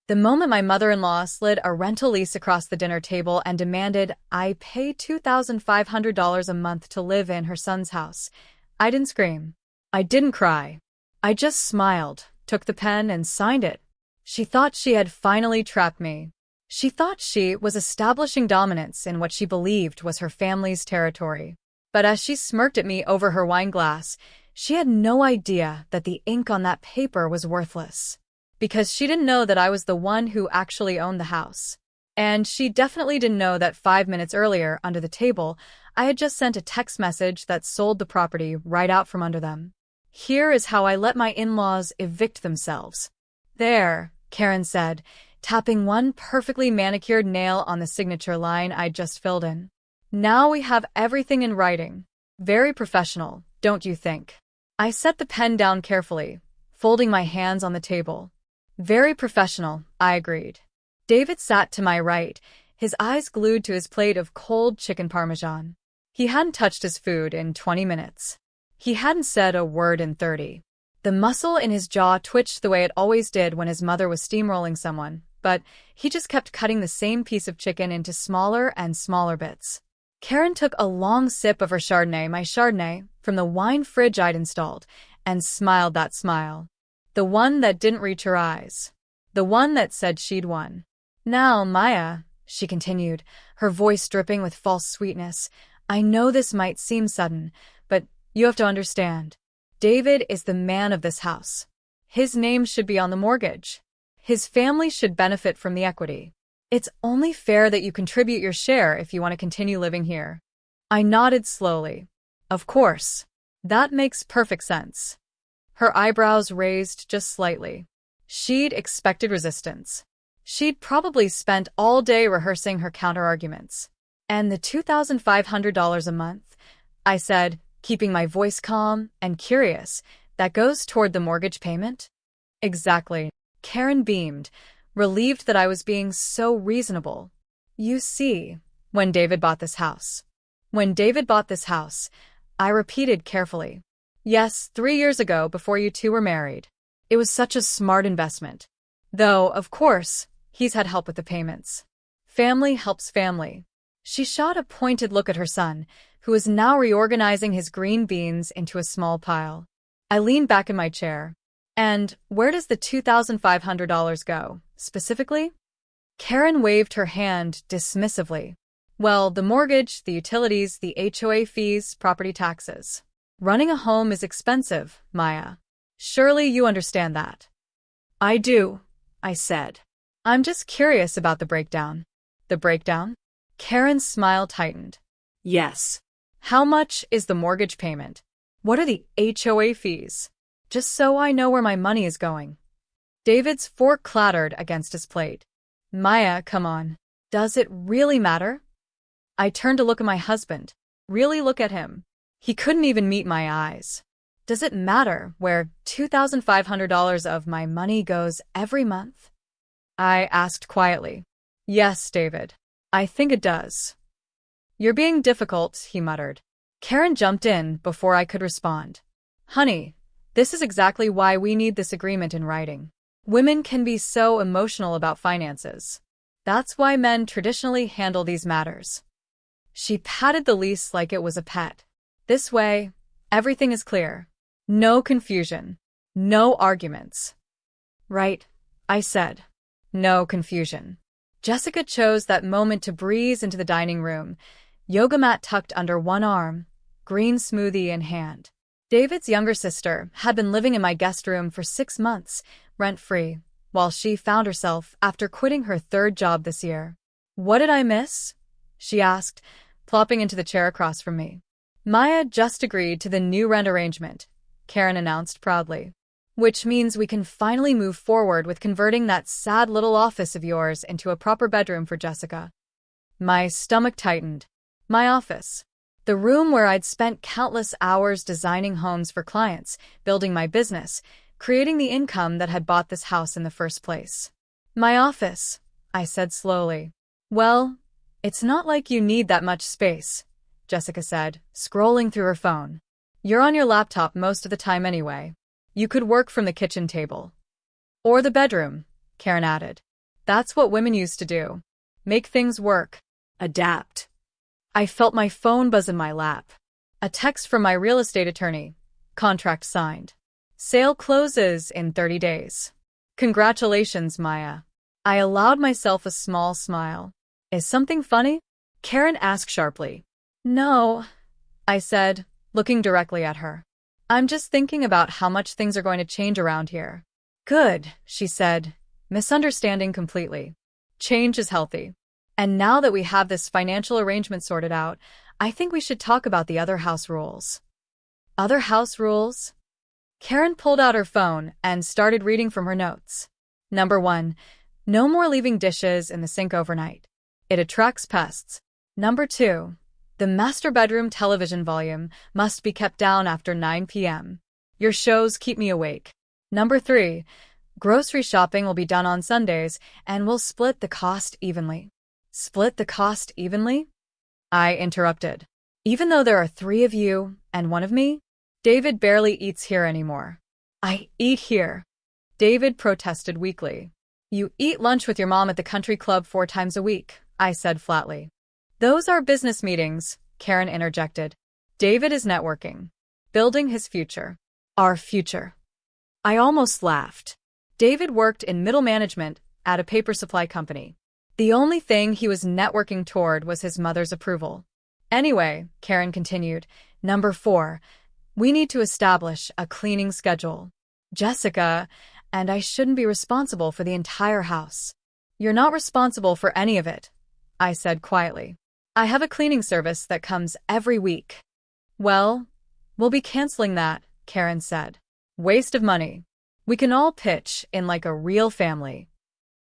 The moment my mother-in-law slid a rental lease across the dinner table and demanded I pay $2,500 a month to live in her son's house, I didn't scream. I didn't cry. I just smiled, took the pen, and signed it. She thought she had finally trapped me. She thought she was establishing dominance in what she believed was her family's territory. But as she smirked at me over her wine glass, she had no idea that the ink on that paper was worthless. Because she didn't know that I was the one who actually owned the house. And she definitely didn't know that 5 minutes earlier, under the table, I had just sent a text message that sold the property right out from under them. Here is how I let my in-laws evict themselves. There, Karen said, tapping one perfectly manicured nail on the signature line I'd just filled in. Now we have everything in writing. Very professional, don't you think? I set the pen down carefully, folding my hands on the table. Very professional, I agreed. David sat to my right, his eyes glued to his plate of cold chicken parmesan. He hadn't touched his food in 20 minutes. He hadn't said a word in 30. The muscle in his jaw twitched the way it always did when his mother was steamrolling someone, but he just kept cutting the same piece of chicken into smaller and smaller bits. Karen took a long sip of her Chardonnay, my Chardonnay, from the wine fridge I'd installed, and smiled that smile. The one that didn't reach her eyes. The one that said she'd won. Now, Maya, she continued, her voice dripping with false sweetness, I know this might seem sudden, but you have to understand. David is the man of this house. His name should be on the mortgage. His family should benefit from the equity. It's only fair that you contribute your share if you want to continue living here. I nodded slowly. Of course. That makes perfect sense. Her eyebrows raised just slightly. She'd expected resistance. She'd probably spent all day rehearsing her counterarguments. And the $2,500 a month, I said, keeping my voice calm and curious, that goes toward the mortgage payment? Exactly. Karen beamed, relieved that I was being so reasonable. You see, when David bought this house. When David bought this house, I repeated carefully. Yes, 3 years ago, before you two were married. It was such a smart investment. Though, of course, he's had help with the payments. Family helps family. She shot a pointed look at her son, who was now reorganizing his green beans into a small pile. I leaned back in my chair. And where does the $2,500 go, specifically? Karen waved her hand dismissively. Well, the mortgage, the utilities, the HOA fees, property taxes. Running a home is expensive, Maya. Surely you understand that. I do, I said. I'm just curious about the breakdown. The breakdown? Karen's smile tightened. Yes. How much is the mortgage payment? What are the HOA fees? Just so I know where my money is going. David's fork clattered against his plate. Maya, come on. Does it really matter? I turned to look at my husband. Really look at him. He couldn't even meet my eyes. Does it matter where $2,500 of my money goes every month? I asked quietly. Yes, David. I think it does. You're being difficult, he muttered. Karen jumped in before I could respond. Honey, this is exactly why we need this agreement in writing. Women can be so emotional about finances. That's why men traditionally handle these matters. She patted the lease like it was a pet. This way, everything is clear. No confusion. No arguments. Right, I said. No confusion. Jessica chose that moment to breeze into the dining room, yoga mat tucked under one arm, green smoothie in hand. David's younger sister had been living in my guest room for 6 months, rent-free, while she found herself after quitting her 3rd job this year. What did I miss? She asked, plopping into the chair across from me. Maya just agreed to the new rent arrangement, Karen announced proudly. Which means we can finally move forward with converting that sad little office of yours into a proper bedroom for Jessica. My stomach tightened. My office. The room where I'd spent countless hours designing homes for clients, building my business, creating the income that had bought this house in the first place. My office, I said slowly. Well, it's not like you need that much space, Jessica said, scrolling through her phone. You're on your laptop most of the time anyway. You could work from the kitchen table. Or the bedroom, Karen added. That's what women used to do. Make things work. Adapt. I felt my phone buzz in my lap. A text from my real estate attorney. Contract signed. Sale closes in 30 days. Congratulations, Maya. I allowed myself a small smile. Is something funny? Karen asked sharply. No, I said, looking directly at her. I'm just thinking about how much things are going to change around here. Good, she said, misunderstanding completely. Change is healthy. And now that we have this financial arrangement sorted out, I think we should talk about the other house rules. Other house rules? Karen pulled out her phone and started reading from her notes. Number 1, no more leaving dishes in the sink overnight. It attracts pests. Number 2, the master bedroom television volume must be kept down after 9 p.m. Your shows keep me awake. Number 3, grocery shopping will be done on Sundays and we'll split the cost evenly. Split the cost evenly? I interrupted. Even though there are 3 of you and 1 of me, David barely eats here anymore. I eat here. David protested weakly. You eat lunch with your mom at the country club 4 times a week, I said flatly. Those are business meetings, Karen interjected. David is networking. Building his future. Our future. I almost laughed. David worked in middle management at a paper supply company. The only thing he was networking toward was his mother's approval. Anyway, Karen continued, number 4, we need to establish a cleaning schedule. Jessica, and I shouldn't be responsible for the entire house. You're not responsible for any of it, I said quietly. I have a cleaning service that comes every week. Well, we'll be canceling that, Karen said. Waste of money. We can all pitch in like a real family.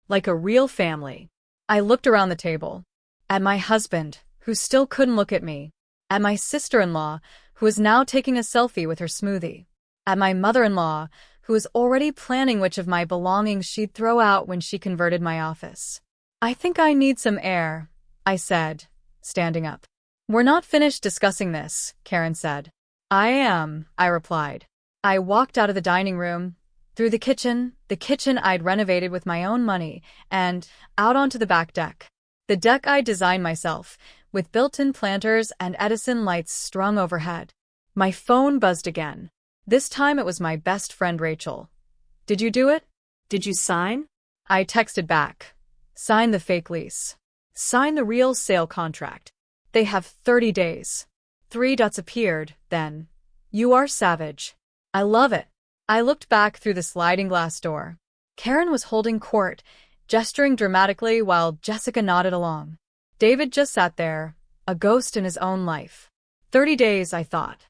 Like a real family. I looked around the table. At my husband, who still couldn't look at me. At my sister-in-law, who was now taking a selfie with her smoothie. At my mother-in-law, who was already planning which of my belongings she'd throw out when she converted my office. I think I need some air, I said, standing up. We're not finished discussing this, Karen said. I am, I replied. I walked out of the dining room, through the kitchen I'd renovated with my own money, and out onto the back deck. The deck I designed myself, with built-in planters and Edison lights strung overhead. My phone buzzed again. This time it was my best friend Rachel. Did you do it? Did you sign? I texted back. Sign the fake lease. Sign the real sale contract. They have 30 days. 3 dots appeared, then. You are savage. I love it. I looked back through the sliding glass door. Karen was holding court, gesturing dramatically while Jessica nodded along. David just sat there, a ghost in his own life. 30 days, I thought.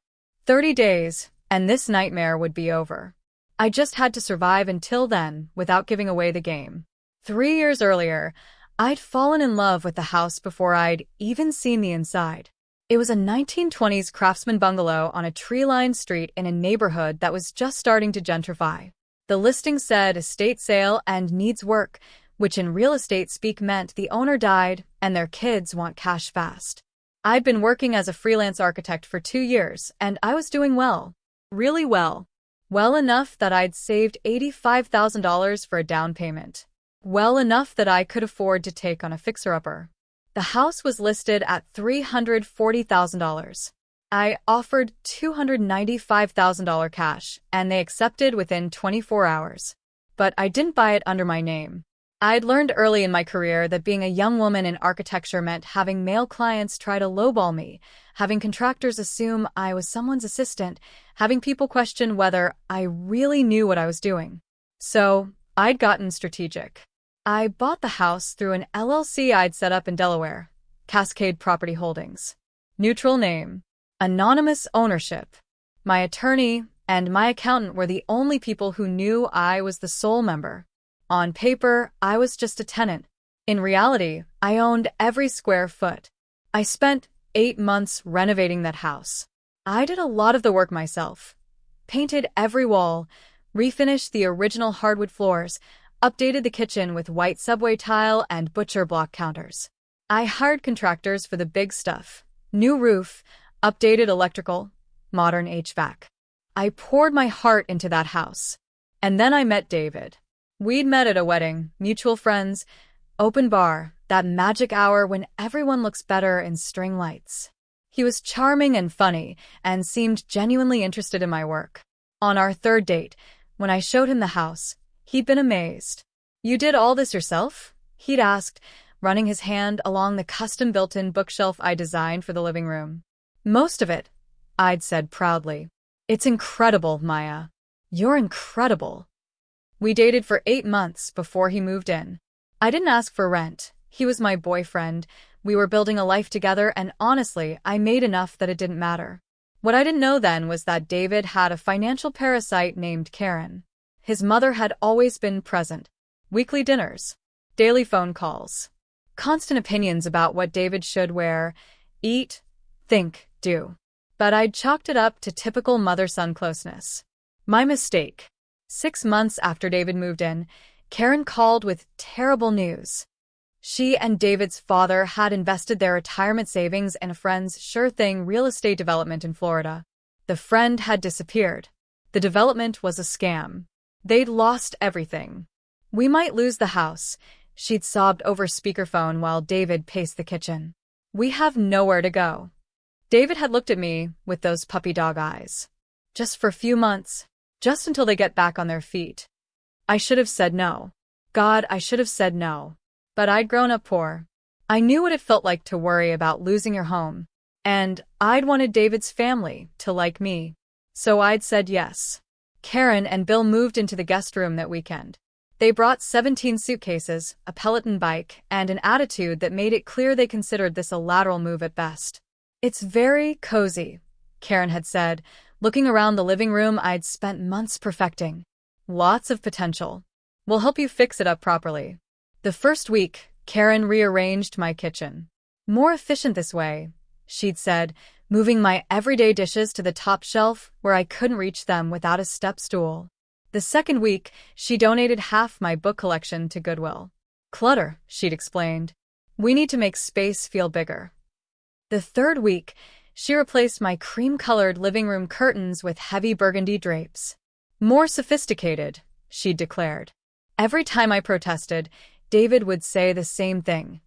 30 days, and this nightmare would be over. I just had to survive until then without giving away the game. 3 years earlier, I'd fallen in love with the house before I'd even seen the inside. It was a 1920s craftsman bungalow on a tree-lined street in a neighborhood that was just starting to gentrify. The listing said estate sale and needs work, which in real estate speak meant the owner died and their kids want cash fast. I'd been working as a freelance architect for 2 years, and I was doing well. Really well. Well enough that I'd saved $85,000 for a down payment. Well enough that I could afford to take on a fixer-upper. The house was listed at $340,000. I offered $295,000 cash, and they accepted within 24 hours. But I didn't buy it under my name. I'd learned early in my career that being a young woman in architecture meant having male clients try to lowball me, having contractors assume I was someone's assistant, having people question whether I really knew what I was doing. So, I'd gotten strategic. I bought the house through an LLC I'd set up in Delaware, Cascade Property Holdings. Neutral name. Anonymous ownership. My attorney and my accountant were the only people who knew I was the sole member. On paper, I was just a tenant. In reality, I owned every square foot. I spent 8 months renovating that house. I did a lot of the work myself. Painted every wall, refinished the original hardwood floors, updated the kitchen with white subway tile and butcher block counters. I hired contractors for the big stuff. New roof, updated electrical, modern HVAC. I poured my heart into that house. And then I met David. We'd met at a wedding, mutual friends, open bar, that magic hour when everyone looks better in string lights. He was charming and funny, and seemed genuinely interested in my work. On our third date, when I showed him the house, he'd been amazed. "You did all this yourself?" he'd asked, running his hand along the custom built-in bookshelf I designed for the living room. "Most of it," I'd said proudly. "It's incredible, Maya. You're incredible." We dated for 8 months before he moved in. I didn't ask for rent. He was my boyfriend. We were building a life together, and honestly, I made enough that it didn't matter. What I didn't know then was that David had a financial parasite named Karen. His mother had always been present. Weekly dinners, daily phone calls, constant opinions about what David should wear, eat, think, do. But I'd chalked it up to typical mother-son closeness. My mistake. 6 months after David moved in, Karen called with terrible news. She and David's father had invested their retirement savings in a friend's sure-thing real estate development in Florida. The friend had disappeared. The development was a scam. They'd lost everything. "We might lose the house," she'd sobbed over speakerphone while David paced the kitchen. "We have nowhere to go." David had looked at me with those puppy dog eyes. "Just for a few months. Just until they get back on their feet." I should have said no. God, I should have said no. But I'd grown up poor. I knew what it felt like to worry about losing your home. And I'd wanted David's family to like me. So I'd said yes. Karen and Bill moved into the guest room that weekend. They brought 17 suitcases, a Peloton bike, and an attitude that made it clear they considered this a lateral move at best. "It's very cozy," Karen had said, looking around the living room I'd spent months perfecting. "Lots of potential. We'll help you fix it up properly." The first week, Karen rearranged my kitchen. "More efficient this way," she'd said, moving my everyday dishes to the top shelf where I couldn't reach them without a step stool. The second week, she donated half my book collection to Goodwill. "Clutter," she'd explained. "We need to make space feel bigger." The third week, she replaced my cream-colored living room curtains with heavy burgundy drapes. "More sophisticated," she'd declared. Every time I protested, David would say the same thing.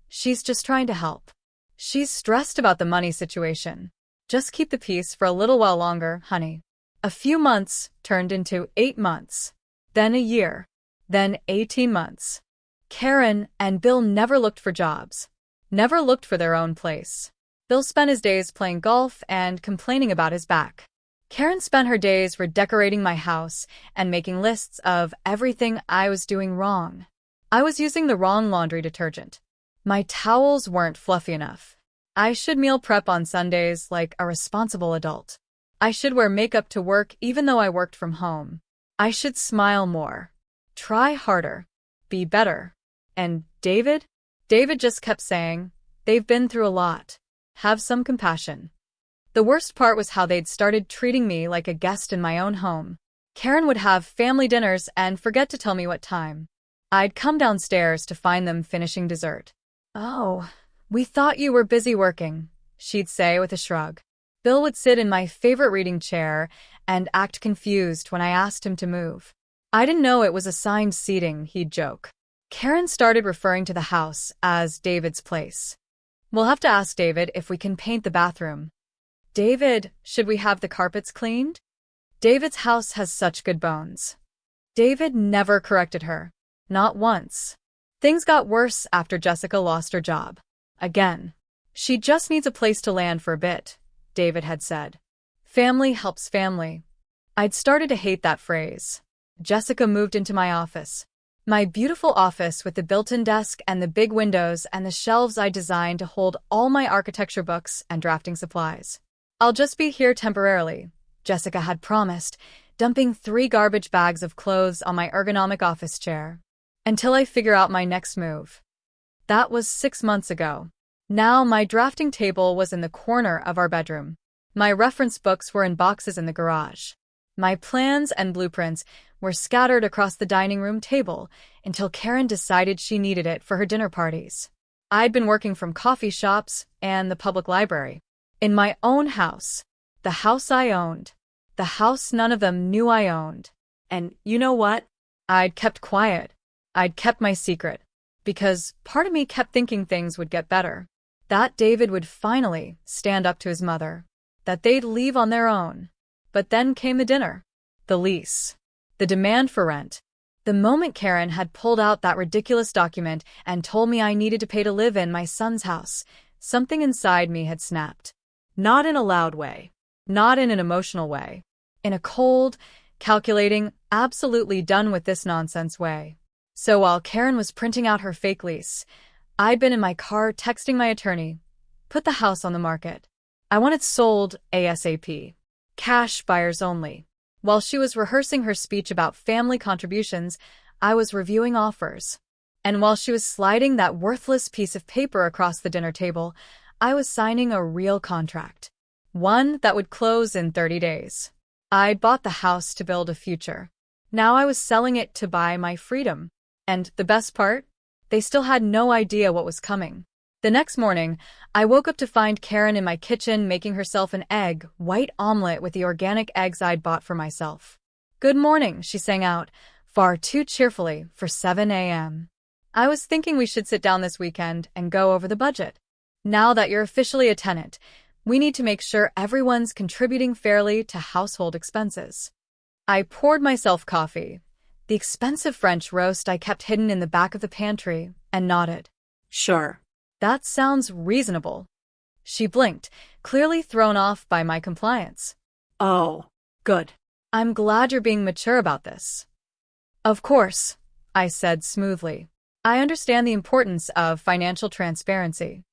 "She's just trying to help. She's stressed about the money situation. Just keep the peace for a little while longer, honey." A few months turned into 8 months, then a year, then 18 months. Karen and Bill never looked for jobs, never looked for their own place. Bill spent his days playing golf and complaining about his back. Karen spent her days redecorating my house and making lists of everything I was doing wrong. I was using the wrong laundry detergent. My towels weren't fluffy enough. I should meal prep on Sundays like a responsible adult. I should wear makeup to work even though I worked from home. I should smile more. Try harder. Be better. And David? David just kept saying, "They've been through a lot. Have some compassion." The worst part was how they'd started treating me like a guest in my own home. Karen would have family dinners and forget to tell me what time. I'd come downstairs to find them finishing dessert. "Oh, we thought you were busy working," she'd say with a shrug. Bill would sit in my favorite reading chair and act confused when I asked him to move. "I didn't know it was assigned seating," he'd joke. Karen started referring to the house as David's place. "We'll have to ask David if we can paint the bathroom." "David, should we have the carpets cleaned?" David's house has such good bones. David never corrected her. Not once. Things got worse after Jessica lost her job. Again. "She just needs a place to land for a bit," David had said. Family helps family. I'd started to hate that phrase. Jessica moved into my office. My beautiful office with the built-in desk and the big windows and the shelves I designed to hold all my architecture books and drafting supplies. "I'll just be here temporarily," Jessica had promised, dumping 3 garbage bags of clothes on my ergonomic office chair. "Until I figure out my next move." That was 6 months ago. Now my drafting table was in the corner of our bedroom. My reference books were in boxes in the garage. My plans and blueprints were scattered across the dining room table until Karen decided she needed it for her dinner parties. I'd been working from coffee shops and the public library. In my own house. The house I owned. The house none of them knew I owned. And you know what? I'd kept quiet. I'd kept my secret. Because part of me kept thinking things would get better. That David would finally stand up to his mother. That they'd leave on their own. But then came the dinner. The lease. The demand for rent. The moment Karen had pulled out that ridiculous document and told me I needed to pay to live in my son's house, something inside me had snapped. Not in a loud way. Not in an emotional way. In a cold, calculating, absolutely done with this nonsense way. So while Karen was printing out her fake lease, I'd been in my car texting my attorney, put the house on the market. I want it sold ASAP. Cash buyers only. While she was rehearsing her speech about family contributions, I was reviewing offers. And while she was sliding that worthless piece of paper across the dinner table, I was signing a real contract. One that would close in 30 days. I'd bought the house to build a future. Now I was selling it to buy my freedom. And the best part? They still had no idea what was coming. The next morning, I woke up to find Karen in my kitchen making herself an egg white omelet with the organic eggs I'd bought for myself. "Good morning," she sang out, far too cheerfully for 7 a.m. "I was thinking we should sit down this weekend and go over the budget. Now that you're officially a tenant, we need to make sure everyone's contributing fairly to household expenses." I poured myself coffee, the expensive French roast I kept hidden in the back of the pantry, and nodded. "Sure. That sounds reasonable." She blinked, clearly thrown off by my compliance. "Oh, good. I'm glad you're being mature about this." "Of course," I said smoothly. "I understand the importance of financial transparency."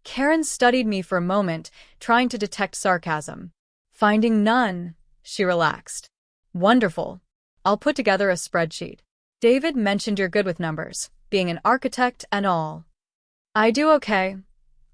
Karen studied me for a moment, trying to detect sarcasm. Finding none, she relaxed. "Wonderful. I'll put together a spreadsheet. David mentioned you're good with numbers, being an architect and all." "I do okay,"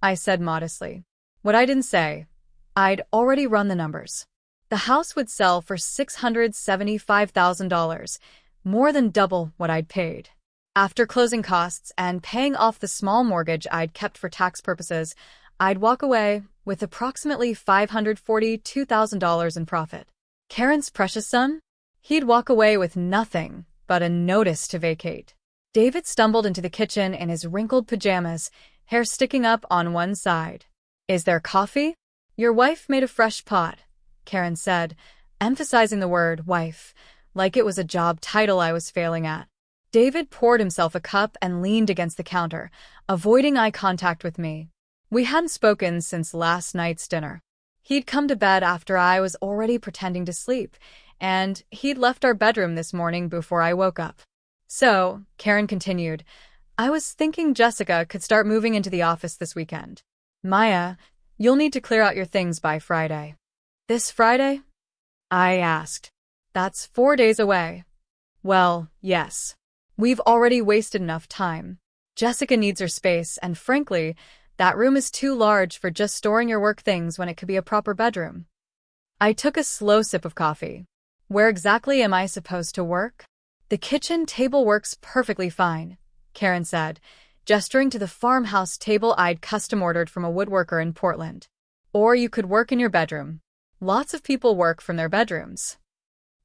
I said modestly. What I didn't say, I'd already run the numbers. The house would sell for $675,000, more than double what I'd paid. After closing costs and paying off the small mortgage I'd kept for tax purposes, I'd walk away with approximately $542,000 in profit. Karen's precious son? He'd walk away with nothing but a notice to vacate. David stumbled into the kitchen in his wrinkled pajamas, hair sticking up on one side. "Is there coffee?" "Your wife made a fresh pot," Karen said, emphasizing the word wife, like it was a job title I was failing at. David poured himself a cup and leaned against the counter, avoiding eye contact with me. We hadn't spoken since last night's dinner. He'd come to bed after I was already pretending to sleep, and he'd left our bedroom this morning before I woke up. "So," Karen continued, "I was thinking Jessica could start moving into the office this weekend. Maya, you'll need to clear out your things by Friday." "This Friday?" I asked. "That's 4 days away." "Well, yes. We've already wasted enough time. Jessica needs her space, and frankly, that room is too large for just storing your work things when it could be a proper bedroom." I took a slow sip of coffee. Where exactly am I supposed to work? "The kitchen table works perfectly fine," Karen said, gesturing to the farmhouse table I'd custom-ordered from a woodworker in Portland. "Or you could work in your bedroom. Lots of people work from their bedrooms."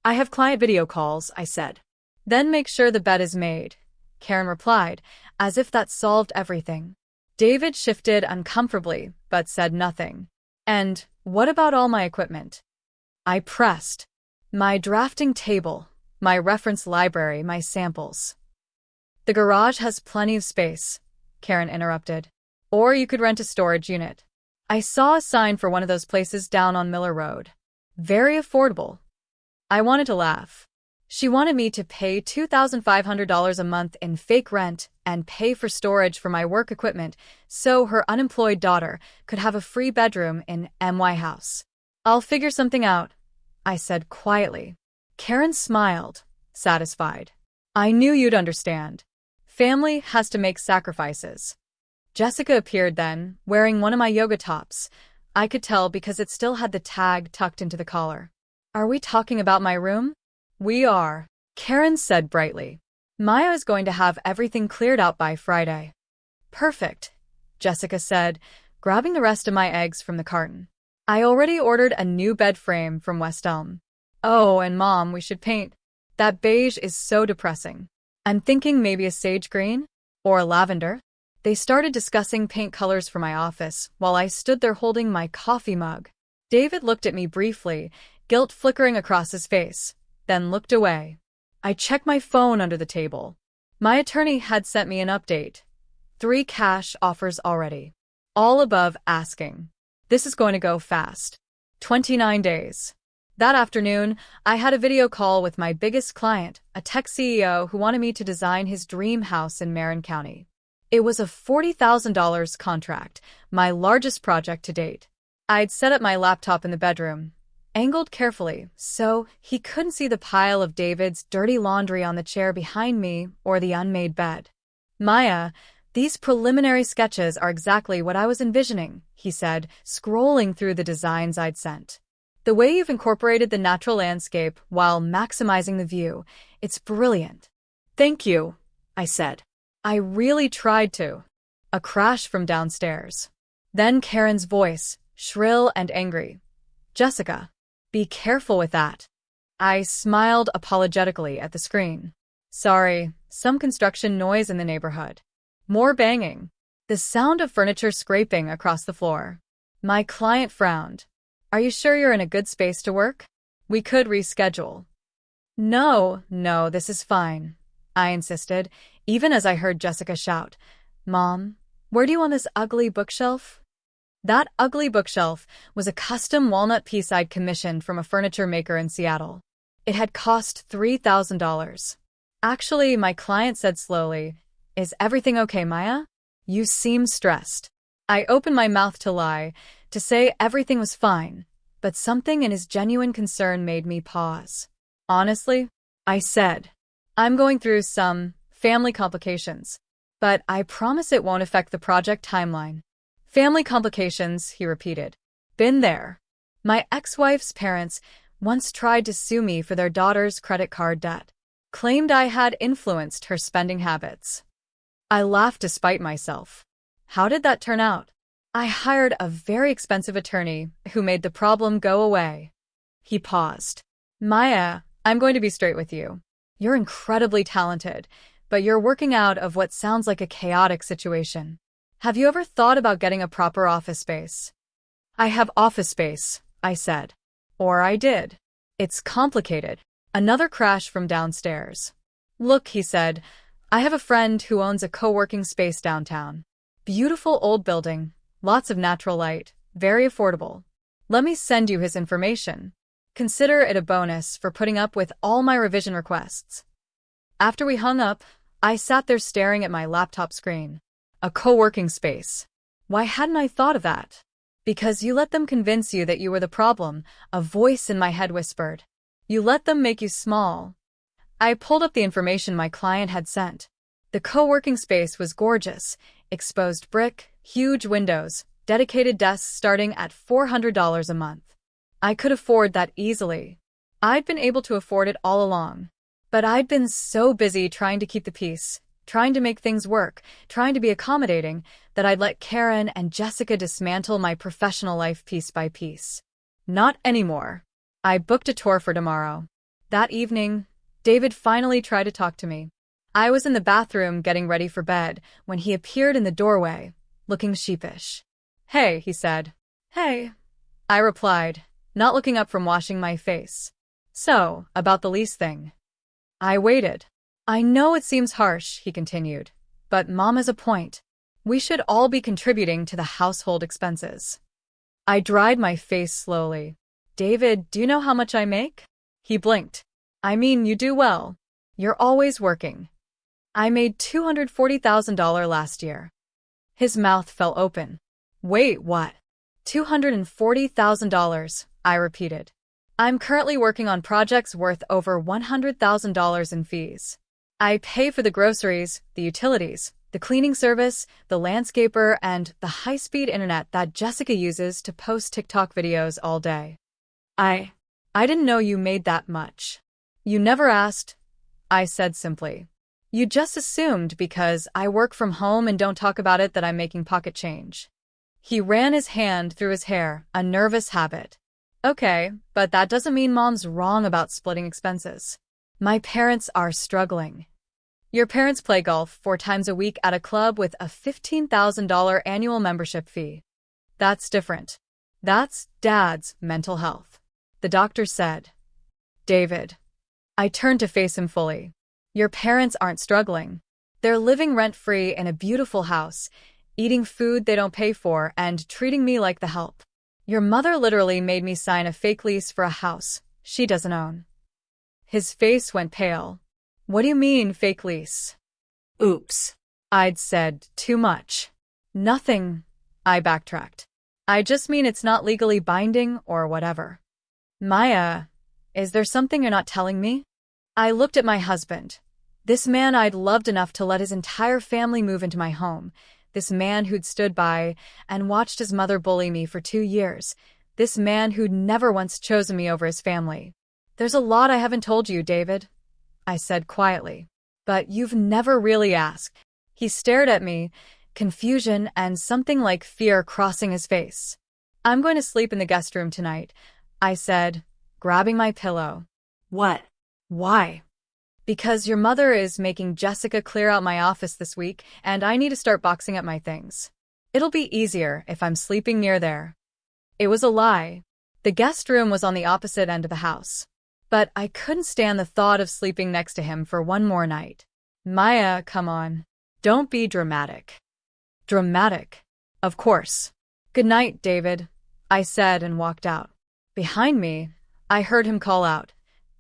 "I have client video calls," I said. "Then make sure the bed is made," Karen replied, as if that solved everything. David shifted uncomfortably, but said nothing. "And what about all my equipment?" I pressed. "My drafting table, my reference library, my samples." "The garage has plenty of space," Karen interrupted. "Or you could rent a storage unit. I saw a sign for one of those places down on Miller Road. Very affordable." I wanted to laugh. She wanted me to pay $2,500 a month in fake rent and pay for storage for my work equipment so her unemployed daughter could have a free bedroom in my house. "I'll figure something out," I said quietly. Karen smiled, satisfied. "I knew you'd understand. Family has to make sacrifices." Jessica appeared then, wearing one of my yoga tops. I could tell because it still had the tag tucked into the collar. "Are we talking about my room?" "We are," Karen said brightly. "Maya is going to have everything cleared out by Friday." "Perfect," Jessica said, grabbing the rest of my eggs from the carton. "I already ordered a new bed frame from West Elm. Oh, and Mom, we should paint. That beige is so depressing. I'm thinking maybe a sage green? Or a lavender? They started discussing paint colors for my office while I stood there holding my coffee mug. David looked at me briefly, guilt flickering across his face, then looked away. I checked my phone under the table. My attorney had sent me an update. 3 cash offers already. All above asking. This is going to go fast. 29 days. That afternoon, I had a video call with my biggest client, a tech CEO who wanted me to design his dream house in Marin County. It was a $40,000 contract, my largest project to date. I'd set up my laptop in the bedroom, angled carefully so he couldn't see the pile of David's dirty laundry on the chair behind me or the unmade bed. Maya, these preliminary sketches are exactly what I was envisioning, he said, scrolling through the designs I'd sent. The way you've incorporated the natural landscape while maximizing the view, it's brilliant. Thank you, I said. I really tried to. A crash from downstairs. Then Karen's voice, shrill and angry. Jessica, be careful with that. I smiled apologetically at the screen. Sorry, some construction noise in the neighborhood. More banging. The sound of furniture scraping across the floor. My client frowned. Are you sure you're in a good space to work? We could reschedule. No, this is fine, I insisted, even as I heard Jessica shout, Mom, where do you want this ugly bookshelf? That ugly bookshelf was a custom walnut piece I'd commissioned from a furniture maker in Seattle. It had cost $3,000. Actually, my client said slowly, Is everything okay, Maya? You seem stressed. I opened my mouth to lie, to say everything was fine, but something in his genuine concern made me pause. Honestly, I said, I'm going through some family complications, but I promise it won't affect the project timeline. Family complications, he repeated. Been there. My ex-wife's parents once tried to sue me for their daughter's credit card debt, claimed I had influenced her spending habits. I laughed despite myself. How did that turn out? I hired a very expensive attorney who made the problem go away. He paused. Maya, I'm going to be straight with you. You're incredibly talented, but you're working out of what sounds like a chaotic situation. Have you ever thought about getting a proper office space? I have office space, I said. Or I did. It's complicated. Another crash from downstairs. Look, he said, I have a friend who owns a co-working space downtown. Beautiful old building, lots of natural light, very affordable. Let me send you his information. Consider it a bonus for putting up with all my revision requests. After we hung up, I sat there staring at my laptop screen. A co-working space. Why hadn't I thought of that? Because you let them convince you that you were the problem, a voice in my head whispered. You let them make you small. I pulled up the information my client had sent. The co-working space was gorgeous. Exposed brick, huge windows, dedicated desks starting at $400 a month. I could afford that easily. I'd been able to afford it all along. But I'd been so busy trying to keep the peace, trying to make things work, trying to be accommodating, that I'd let Karen and Jessica dismantle my professional life piece by piece. Not anymore. I booked a tour for tomorrow. That evening, David finally tried to talk to me. I was in the bathroom getting ready for bed when he appeared in the doorway, looking sheepish. Hey, he said. Hey, I replied, not looking up from washing my face. So, about the lease thing. I waited. I know it seems harsh, he continued, but Mom has a point. We should all be contributing to the household expenses. I dried my face slowly. David, do you know how much I make? He blinked. I mean, you do well. You're always working. I made $240,000 last year. His mouth fell open. Wait, what? $240,000, I repeated. I'm currently working on projects worth over $100,000 in fees. I pay for the groceries, the utilities, the cleaning service, the landscaper, and the high-speed internet that Jessica uses to post TikTok videos all day. I didn't know you made that much. You never asked, I said simply. You just assumed because I work from home and don't talk about it that I'm making pocket change. He ran his hand through his hair, a nervous habit. Okay, but that doesn't mean Mom's wrong about splitting expenses. My parents are struggling. Your parents play golf 4 times a week at a club with a $15,000 annual membership fee. That's different. That's Dad's mental health, the doctor said. David. I turned to face him fully. Your parents aren't struggling. They're living rent-free in a beautiful house, eating food they don't pay for, and treating me like the help. Your mother literally made me sign a fake lease for a house she doesn't own. His face went pale. What do you mean, fake lease? Oops. I'd said too much. Nothing, I backtracked. I just mean it's not legally binding or whatever. Maya, is there something you're not telling me? I looked at my husband. This man I'd loved enough to let his entire family move into my home. This man who'd stood by and watched his mother bully me for 2 years. This man who'd never once chosen me over his family. There's a lot I haven't told you, David, I said quietly. But you've never really asked. He stared at me, confusion and something like fear crossing his face. I'm going to sleep in the guest room tonight, I said, grabbing my pillow. What? Why? Because your mother is making Jessica clear out my office this week, and I need to start boxing up my things. It'll be easier if I'm sleeping near there. It was a lie. The guest room was on the opposite end of the house. But I couldn't stand the thought of sleeping next to him for one more night. Maya, come on. Don't be dramatic. Dramatic? Of course. Good night, David, I said and walked out. Behind me, I heard him call out,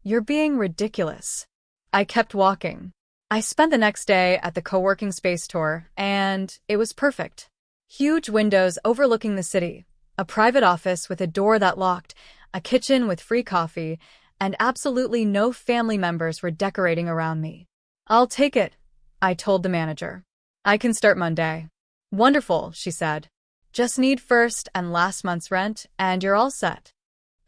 You're being ridiculous. I kept walking. I spent the next day at the co-working space tour, and it was perfect. Huge windows overlooking the city, a private office with a door that locked, a kitchen with free coffee, and absolutely no family members were decorating around me. I'll take it, I told the manager. I can start Monday. Wonderful, she said. Just need first and last month's rent, and you're all set.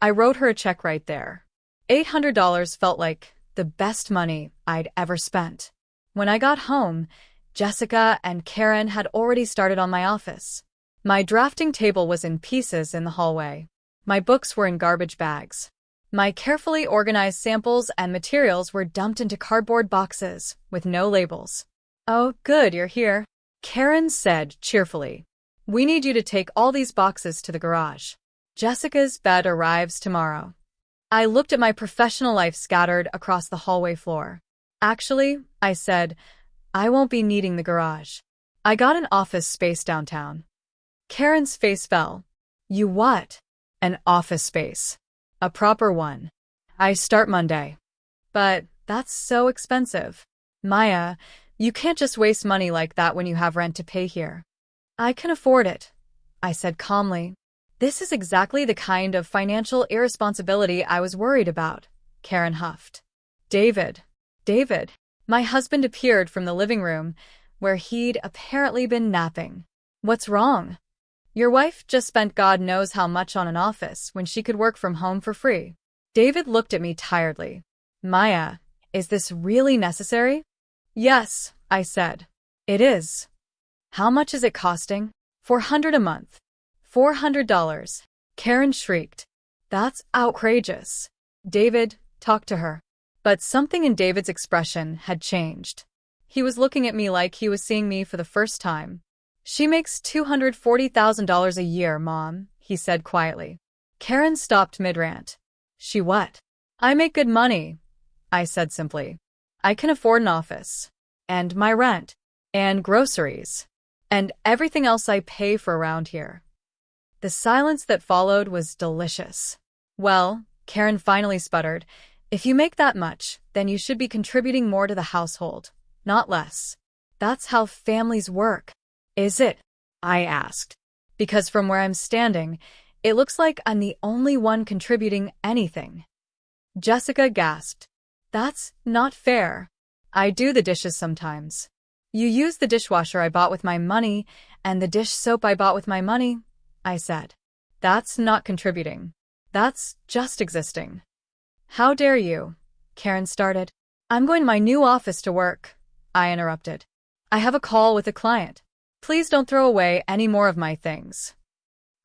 I wrote her a check right there. $800 felt like the best money I'd ever spent. When I got home, Jessica and Karen had already started on my office. My drafting table was in pieces in the hallway. My books were in garbage bags. My carefully organized samples and materials were dumped into cardboard boxes with no labels. Oh, good, you're here, Karen said cheerfully. We need you to take all these boxes to the garage. Jessica's bed arrives tomorrow. I looked at my professional life scattered across the hallway floor. Actually, I said, I won't be needing the garage. I got an office space downtown. Karen's face fell. You what? An office space. A proper one. I start Monday. But that's so expensive. Maya, you can't just waste money like that when you have rent to pay here. I can afford it, I said calmly. This is exactly the kind of financial irresponsibility I was worried about, Karen huffed. David. My husband appeared from the living room, where he'd apparently been napping. What's wrong? Your wife just spent God knows how much on an office when she could work from home for free. David looked at me tiredly. Maya, is this really necessary? Yes, I said. It is. How much is it costing? $400 a month. $400. Karen shrieked. That's outrageous. David, talk to her. But something in David's expression had changed. He was looking at me like he was seeing me for the first time. She makes $240,000 a year, Mom, he said quietly. Karen stopped mid-rant. She what? I make good money, I said simply. I can afford an office. And my rent. And groceries. And everything else I pay for around here. The silence that followed was delicious. Well, Karen finally sputtered, if you make that much, then you should be contributing more to the household, not less. That's how families work. Is it? I asked. Because from where I'm standing, it looks like I'm the only one contributing anything. Jessica gasped. That's not fair. I do the dishes sometimes. You use the dishwasher I bought with my money, and the dish soap I bought with my money, I said. That's not contributing. That's just existing. How dare you? Karen started. I'm going to my new office to work, I interrupted. I have a call with a client. Please don't throw away any more of my things.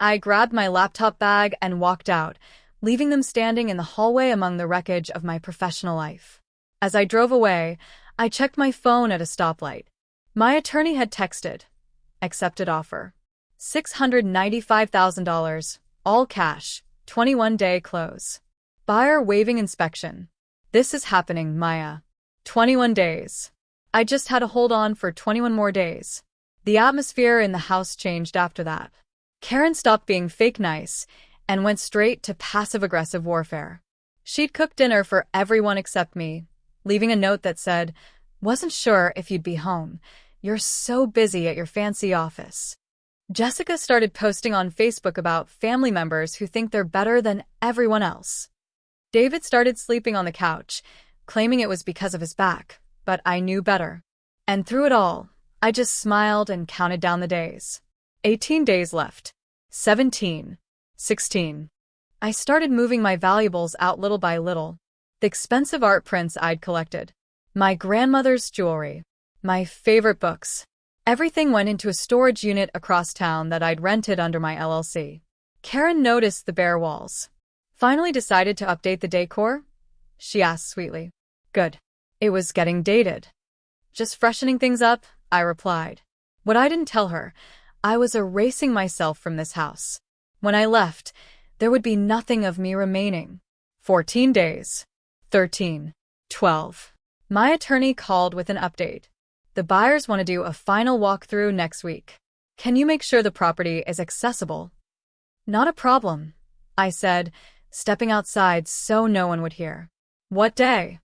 I grabbed my laptop bag and walked out, leaving them standing in the hallway among the wreckage of my professional life. As I drove away, I checked my phone at a stoplight. My attorney had texted. Accepted offer. $695,000, all cash, 21-day close. Buyer waiving inspection. This is happening, Maya. 21 days. I just had to hold on for 21 more days. The atmosphere in the house changed after that. Karen stopped being fake nice and went straight to passive-aggressive warfare. She'd cook dinner for everyone except me, leaving a note that said, "Wasn't sure if you'd be home. You're so busy at your fancy office." Jessica started posting on Facebook about family members who think they're better than everyone else. David started sleeping on the couch, claiming it was because of his back, but I knew better. And through it all, I just smiled and counted down the days. 18 days left. 17. 16. I started moving my valuables out little by little. The expensive art prints I'd collected. My grandmother's jewelry. My favorite books. Everything went into a storage unit across town that I'd rented under my LLC. Karen noticed the bare walls. "Finally decided to update the decor?" she asked sweetly. "Good. It was getting dated." "Just freshening things up," I replied. What I didn't tell her, I was erasing myself from this house. When I left, there would be nothing of me remaining. 14 days. 13. 12. My attorney called with an update. "The buyers want to do a final walkthrough next week. Can you make sure the property is accessible?" "Not a problem," I said, stepping outside so no one would hear. "What day?"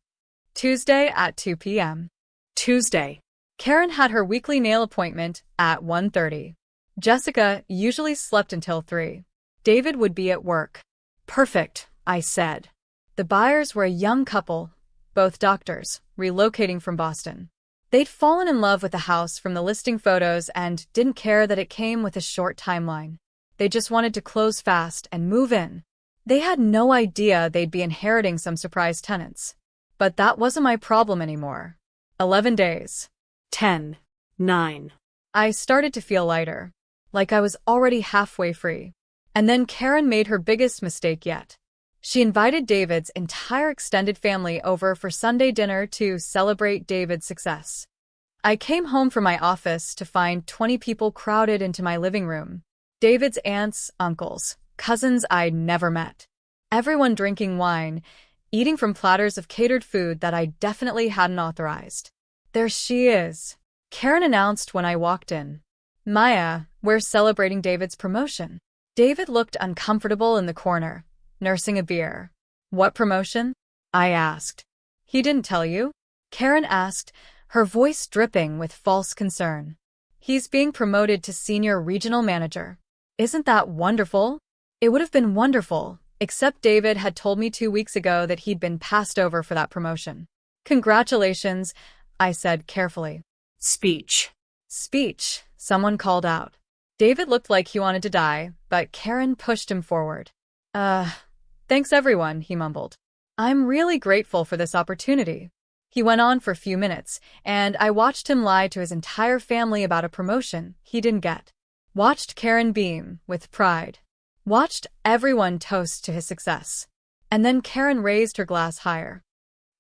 "Tuesday at 2 p.m. Tuesday. Karen had her weekly nail appointment at 1:30. Jessica usually slept until 3. David would be at work. "Perfect," I said. The buyers were a young couple, both doctors, relocating from Boston. They'd fallen in love with the house from the listing photos and didn't care that it came with a short timeline. They just wanted to close fast and move in. They had no idea they'd be inheriting some surprise tenants. But that wasn't my problem anymore. 11 days. 10. 9. I started to feel lighter, like I was already halfway free. And then Karen made her biggest mistake yet. She invited David's entire extended family over for Sunday dinner to celebrate David's success. I came home from my office to find 20 people crowded into my living room. David's aunts, uncles, cousins I'd never met. Everyone drinking wine, eating from platters of catered food that I definitely hadn't authorized. "There she is," Karen announced when I walked in. "Maya, we're celebrating David's promotion." David looked uncomfortable in the corner, nursing a beer. "What promotion?" I asked. "He didn't tell you?" Karen asked, her voice dripping with false concern. "He's being promoted to senior regional manager." "Isn't that wonderful?" It would have been wonderful, except David had told me 2 weeks ago that he'd been passed over for that promotion. "Congratulations," I said carefully. "Speech." "Speech," someone called out. David looked like he wanted to die, but Karen pushed him forward. Thanks everyone," he mumbled. "I'm really grateful for this opportunity." He went on for a few minutes, and I watched him lie to his entire family about a promotion he didn't get. Watched Karen beam with pride. Watched everyone toast to his success. And then Karen raised her glass higher.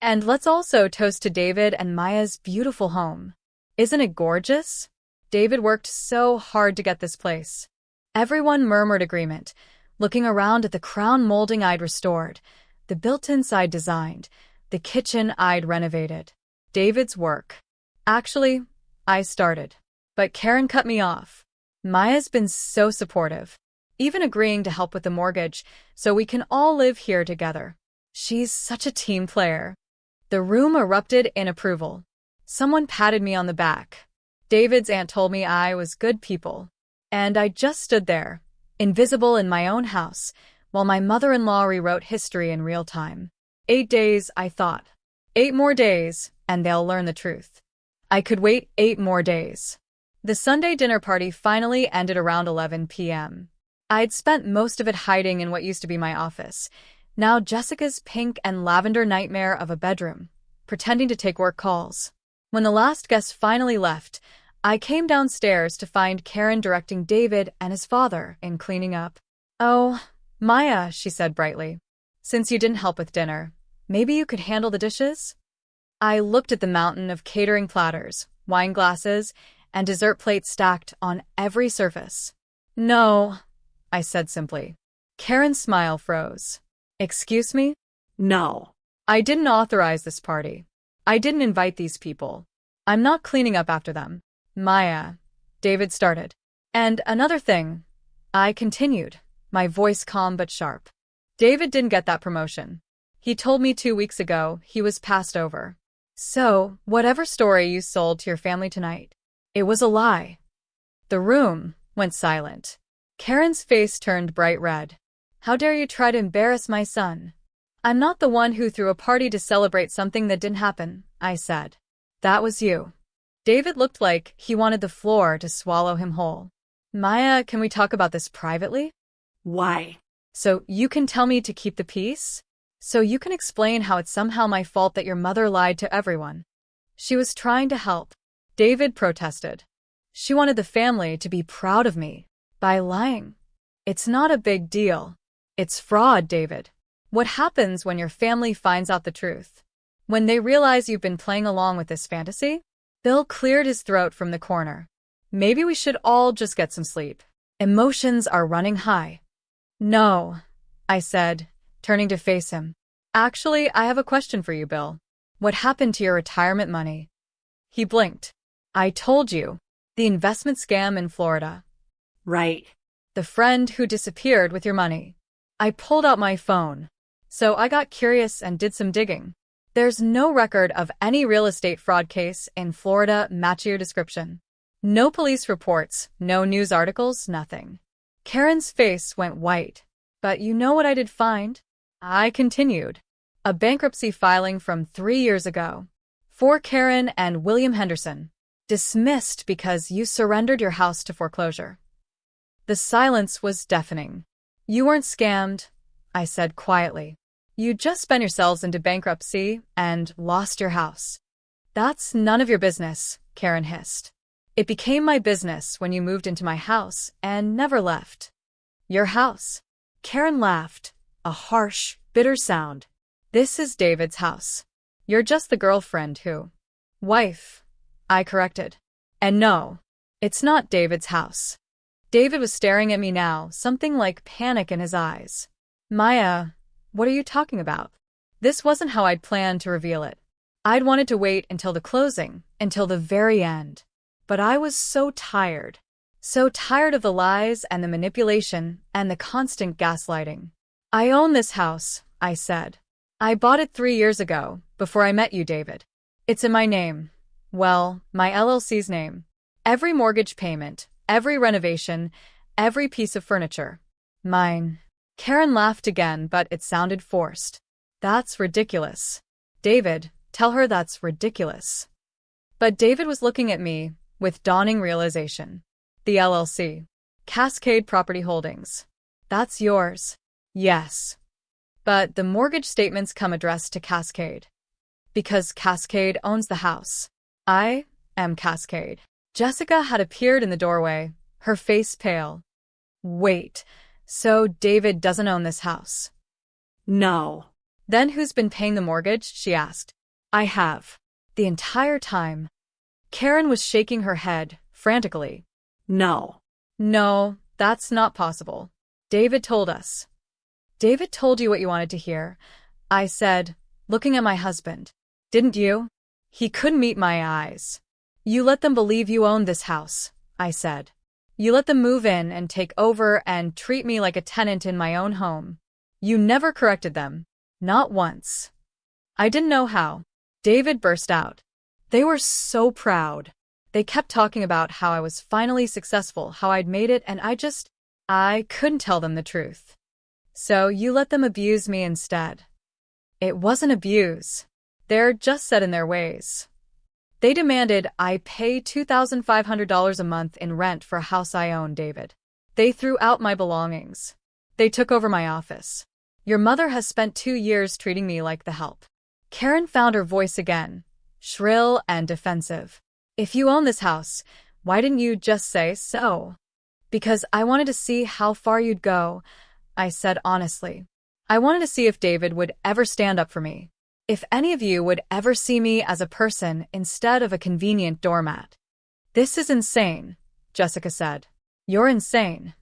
"And let's also toast to David and Maya's beautiful home. Isn't it gorgeous? David worked so hard to get this place." Everyone murmured agreement, looking around at the crown molding I'd restored, the built-ins I'd designed, the kitchen I'd renovated. David's work. "Actually, I started. But Karen cut me off. Maya's been so supportive, even agreeing to help with the mortgage so we can all live here together. She's such a team player." The room erupted in approval. Someone patted me on the back. David's aunt told me I was good people. And I just stood there, invisible in my own house, while my mother-in-law rewrote history in real time. 8 days, I thought. 8 more days, and they'll learn the truth. I could wait 8 more days. The Sunday dinner party finally ended around 11 p.m. I'd spent most of it hiding in what used to be my office, now Jessica's pink and lavender nightmare of a bedroom, pretending to take work calls. When the last guest finally left, I came downstairs to find Karen directing David and his father in cleaning up. "Oh, Maya," she said brightly, "since you didn't help with dinner, maybe you could handle the dishes?" I looked at the mountain of catering platters, wine glasses, and dessert plates stacked on every surface. No, I said simply. Karen's smile froze. Excuse me? No. I didn't authorize this party. I didn't invite these people. I'm not cleaning up after them. Maya, David started. And another thing, I continued, my voice calm but sharp. David didn't get that promotion. He told me 2 weeks ago he was passed over. So, whatever story you sold to your family tonight, it was a lie. The room went silent. Karen's face turned bright red. How dare you try to embarrass my son? I'm not the one who threw a party to celebrate something that didn't happen, I said. That was you. David looked like he wanted the floor to swallow him whole. Maya, can we talk about this privately? Why? So you can tell me to keep the peace? So you can explain how it's somehow my fault that your mother lied to everyone. She was trying to help. David protested. She wanted the family to be proud of me by lying. It's not a big deal. It's fraud, David. What happens when your family finds out the truth? When they realize you've been playing along with this fantasy? Bill cleared his throat from the corner. Maybe we should all just get some sleep. Emotions are running high. No, I said, turning to face him. Actually, I have a question for you, Bill. What happened to your retirement money? He blinked. I told you. The investment scam in Florida. Right. The friend who disappeared with your money. I pulled out my phone. So I got curious and did some digging. There's no record of any real estate fraud case in Florida matching your description. No police reports, no news articles, nothing. Karen's face went white. But you know what I did find? I continued. A bankruptcy filing from 3 years ago. For Karen and William Henderson. Dismissed because you surrendered your house to foreclosure. The silence was deafening. You weren't scammed, I said quietly. You just spent yourselves into bankruptcy and lost your house. That's none of your business, Karen hissed. It became my business when you moved into my house and never left. Your house. Karen laughed, a harsh, bitter sound. This is David's house. You're just the girlfriend who... Wife, I corrected. And no, it's not David's house. David was staring at me now, something like panic in his eyes. Maya, what are you talking about? This wasn't how I'd planned to reveal it. I'd wanted to wait until the closing, until the very end. But I was so tired. So tired of the lies and the manipulation and the constant gaslighting. I own this house, I said. I bought it 3 years ago, before I met you, David. It's in my name. Well, my LLC's name. Every mortgage payment, every renovation, every piece of furniture. Mine. Karen laughed again, but it sounded forced. That's ridiculous. David, tell her that's ridiculous. But David was looking at me with dawning realization. The LLC. Cascade Property Holdings. That's yours. Yes. But the mortgage statements come addressed to Cascade. Because Cascade owns the house. I am Cascade. Jessica had appeared in the doorway, her face pale. Wait, so David doesn't own this house? No. Then who's been paying the mortgage? She asked. I have. The entire time. Karen was shaking her head, frantically. No. No, that's not possible. David told us. David told you what you wanted to hear, I said, looking at my husband. Didn't you? He couldn't meet my eyes. You let them believe you owned this house, I said. You let them move in and take over and treat me like a tenant in my own home. You never corrected them. Not once. I didn't know how. David burst out. They were so proud. They kept talking about how I was finally successful, how I'd made it, and I couldn't tell them the truth. So you let them abuse me instead. It wasn't abuse. They're just set in their ways. They demanded I pay $2,500 a month in rent for a house I own, David. They threw out my belongings. They took over my office. Your mother has spent 2 years treating me like the help. Karen found her voice again, shrill and defensive. If you own this house, why didn't you just say so? Because I wanted to see how far you'd go, I said honestly. I wanted to see if David would ever stand up for me. If any of you would ever see me as a person instead of a convenient doormat. This is insane, Jessica said. You're insane.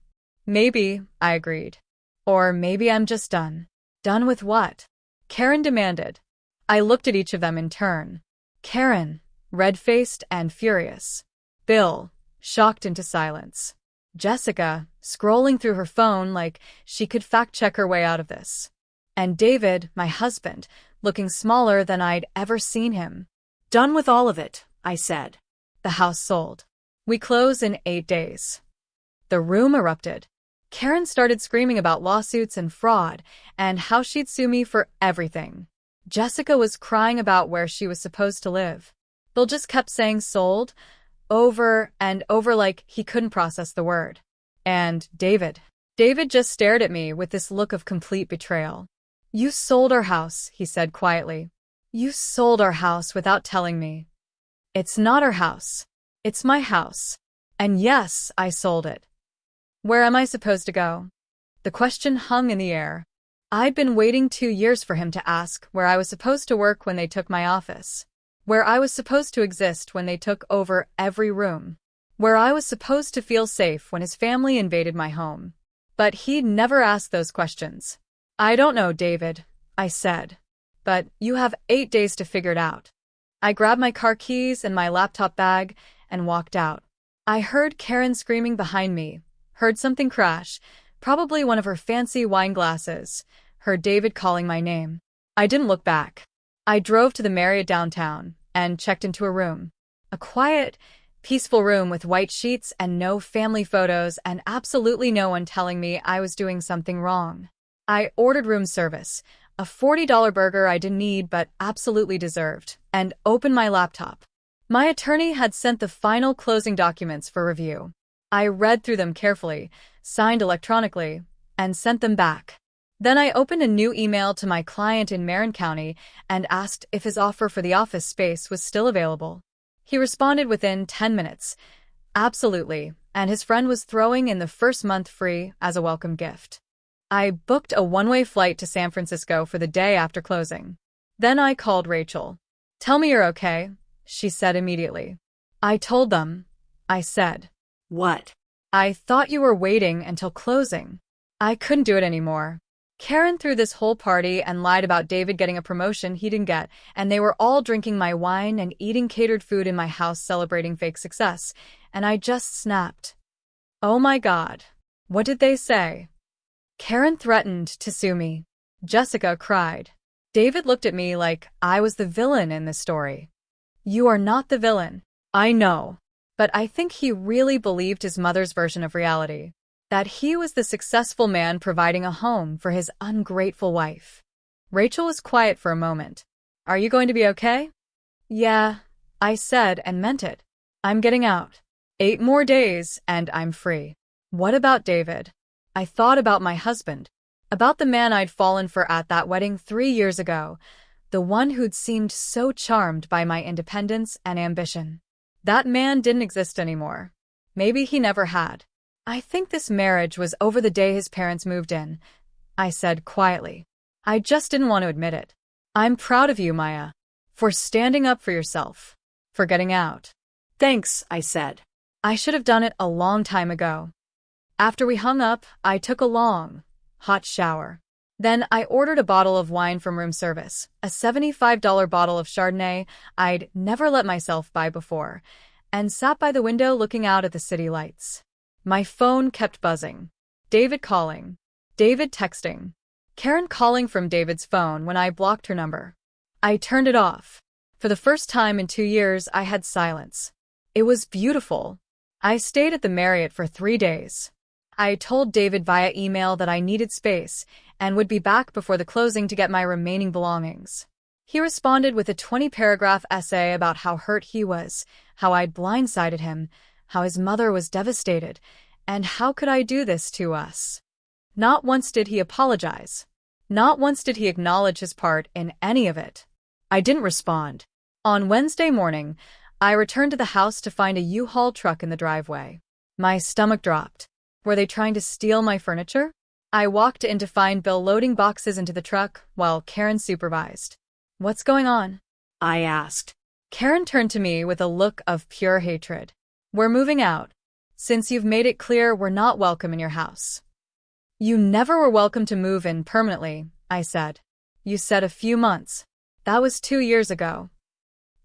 Maybe, I agreed. Or maybe I'm just done. Done with what? Karen demanded. I looked at each of them in turn. Karen, red-faced and furious. Bill, shocked into silence. Jessica, scrolling through her phone like she could fact-check her way out of this. And David, my husband, looking smaller than I'd ever seen him. Done with all of it, I said. The house sold. We close in 8 days. The room erupted. Karen started screaming about lawsuits and fraud and how she'd sue me for everything. Jessica was crying about where she was supposed to live. Bill just kept saying sold over and over like he couldn't process the word. And David just stared at me with this look of complete betrayal. You sold our house, he said quietly. You sold our house without telling me. It's not our house. It's my house. And yes, I sold it. Where am I supposed to go? The question hung in the air. I'd been waiting 2 years for him to ask where I was supposed to work when they took my office, where I was supposed to exist when they took over every room, where I was supposed to feel safe when his family invaded my home. But he'd never asked those questions. I don't know, David, I said, but you have 8 days to figure it out. I grabbed my car keys and my laptop bag and walked out. I heard Karen screaming behind me, heard something crash, probably one of her fancy wine glasses, heard David calling my name. I didn't look back. I drove to the Marriott downtown and checked into a room. A quiet, peaceful room with white sheets and no family photos and absolutely no one telling me I was doing something wrong. I ordered room service, a $40 burger I didn't need but absolutely deserved, and opened my laptop. My attorney had sent the final closing documents for review. I read through them carefully, signed electronically, and sent them back. Then I opened a new email to my client in Marin County and asked if his offer for the office space was still available. He responded within 10 minutes. Absolutely, and his friend was throwing in the first month free as a welcome gift. I booked a one-way flight to San Francisco for the day after closing. Then I called Rachel. Tell me you're okay, she said immediately. I told them. I said. What? I thought you were waiting until closing. I couldn't do it anymore. Karen threw this whole party and lied about David getting a promotion he didn't get, and they were all drinking my wine and eating catered food in my house celebrating fake success, and I just snapped. Oh my God. What did they say? Karen threatened to sue me. Jessica cried. David looked at me like I was the villain in this story. You are not the villain. I know. But I think he really believed his mother's version of reality. That he was the successful man providing a home for his ungrateful wife. Rachel was quiet for a moment. Are you going to be okay? Yeah, I said and meant it. I'm getting out. 8 more days and I'm free. What about David? I thought about my husband. About the man I'd fallen for at that wedding 3 years ago. The one who'd seemed so charmed by my independence and ambition. That man didn't exist anymore. Maybe he never had. I think this marriage was over the day his parents moved in, I said quietly. I just didn't want to admit it. I'm proud of you, Maya, for standing up for yourself, for getting out. Thanks, I said. I should have done it a long time ago. After we hung up, I took a long, hot shower. Then I ordered a bottle of wine from room service, a $75 bottle of Chardonnay I'd never let myself buy before, and sat by the window looking out at the city lights. My phone kept buzzing. David calling. David texting. Karen calling from David's phone when I blocked her number. I turned it off. For the first time in 2 years, I had silence. It was beautiful. I stayed at the Marriott for 3 days. I told David via email that I needed space and would be back before the closing to get my remaining belongings. He responded with a 20-paragraph essay about how hurt he was, how I'd blindsided him, how his mother was devastated, and how could I do this to us? Not once did he apologize. Not once did he acknowledge his part in any of it. I didn't respond. On Wednesday morning, I returned to the house to find a U-Haul truck in the driveway. My stomach dropped. Were they trying to steal my furniture? I walked in to find Bill loading boxes into the truck while Karen supervised. What's going on? I asked. Karen turned to me with a look of pure hatred. We're moving out. Since you've made it clear we're not welcome in your house. You never were welcome to move in permanently, I said. You said a few months. That was 2 years ago.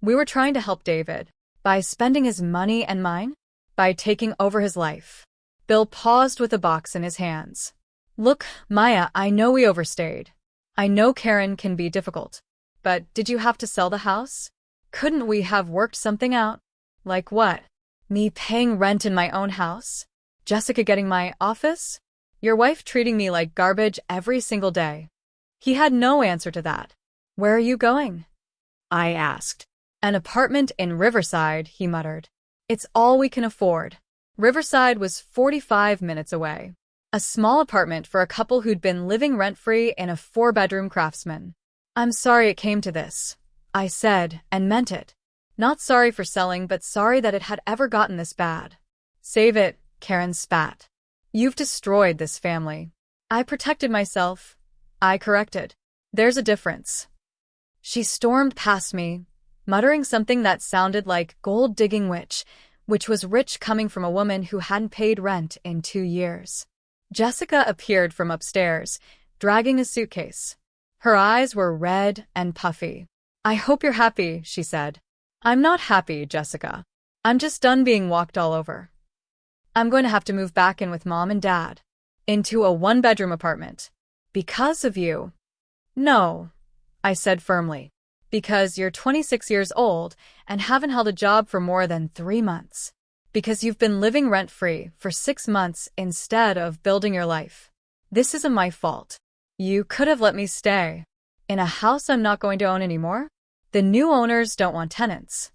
We were trying to help David. By spending his money and mine? By taking over his life. Bill paused with a box in his hands. Look, Maya, I know we overstayed. I know Karen can be difficult. But did you have to sell the house? Couldn't we have worked something out? Like what? Me paying rent in my own house? Jessica getting my office? Your wife treating me like garbage every single day. He had no answer to that. Where are you going? I asked. An apartment in Riverside, he muttered. It's all we can afford. Riverside was 45 minutes away. A small apartment for a couple who'd been living rent-free in a 4-bedroom Craftsman. I'm sorry it came to this, I said, and meant it. Not sorry for selling, but sorry that it had ever gotten this bad. Save it, Karen spat. You've destroyed this family. I protected myself. I corrected. There's a difference. She stormed past me, muttering something that sounded like gold-digging witch, which was rich coming from a woman who hadn't paid rent in 2 years. Jessica appeared from upstairs, dragging a suitcase. Her eyes were red and puffy. I hope you're happy, she said. I'm not happy, Jessica. I'm just done being walked all over. I'm going to have to move back in with Mom and Dad. Into a 1-bedroom apartment. Because of you. No, I said firmly. Because you're 26 years old and haven't held a job for more than 3 months. Because you've been living rent-free for 6 months instead of building your life. This isn't my fault. You could have let me stay. In a house I'm not going to own anymore? The new owners don't want tenants.